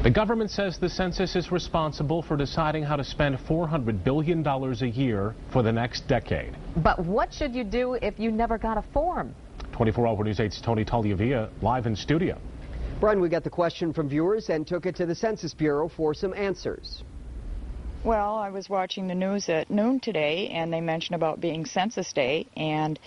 The government says the census is responsible for deciding how to spend $400 billion a year for the next decade. But what should you do if you never got a form? 24 Hour News 8's Tony Tagliavia live in studio. Brian, we got the question from viewers and took it to the Census Bureau for some answers. Well, I was watching the news at noon today, and they mentioned about being Census Day, and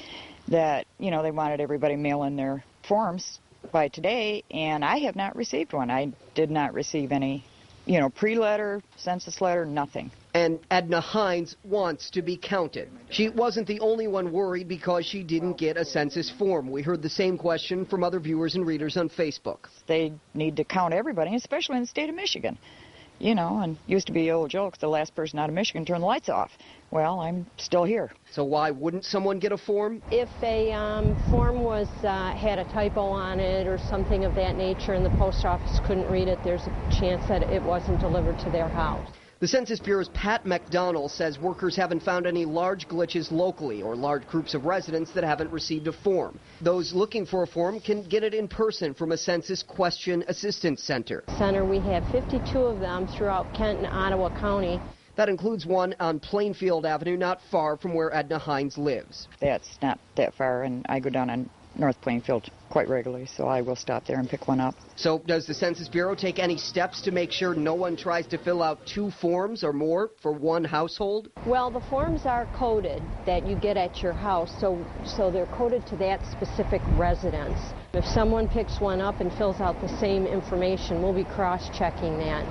that, you know, they wanted everybody mail in their forms by today, and I have not received one. I did not receive any, you know, pre-letter, census letter, nothing. And Edna Hines wants to be counted. She wasn't the only one worried because she didn't get a census form. We heard the same question from other viewers and readers on Facebook. They need to count everybody, especially in the state of Michigan. You know, and used to be the old joke, the last person out of Michigan turned the lights off. Well, I'm still here. So why wouldn't someone get a form? If a form was had a typo on it or something of that nature and the post office couldn't read it, there's a chance that it wasn't delivered to their house. The Census Bureau's Pat McDonald says workers haven't found any large glitches locally or large groups of residents that haven't received a form. Those looking for a form can get it in person from a Census Question Assistance Center. We have 52 of them throughout Kent and Ottawa County. That includes one on Plainfield Avenue, not far from where Edna Hines lives. That's not that far, and I go down on North Plainfield quite regularly, so I will stop there and pick one up. So does the Census Bureau take any steps to make sure no one tries to fill out 2 forms or more for one household? Well, the forms are coded that you get at your house, so they're coded to that specific residence. If someone picks one up and fills out the same information, we'll be cross-checking that.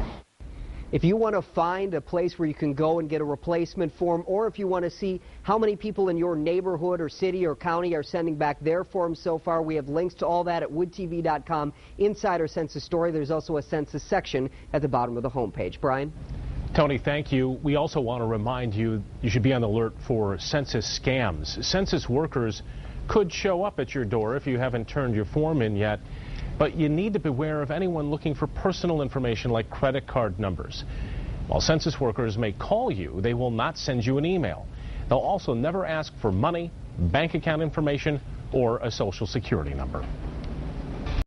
If you want to find a place where you can go and get a replacement form, or if you want to see how many people in your neighborhood or city or county are sending back their forms so far, we have links to all that at woodtv.com. Inside our census story, there's also a census section at the bottom of the homepage. Brian? Tony, thank you. We also want to remind you should be on the alert for census scams. Census workers could show up at your door if you haven't turned your form in yet. But you need to beware of anyone looking for personal information like credit card numbers. While census workers may call you, they will not send you an email. They'll also never ask for money, bank account information, or a social security number.